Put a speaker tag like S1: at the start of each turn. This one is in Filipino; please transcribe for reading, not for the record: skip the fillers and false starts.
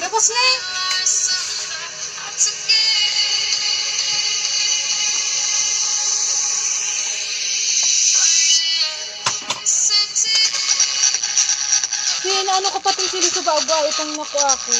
S1: Tapos na eh. Ano ko pating sili sa bago itong nakuha ko.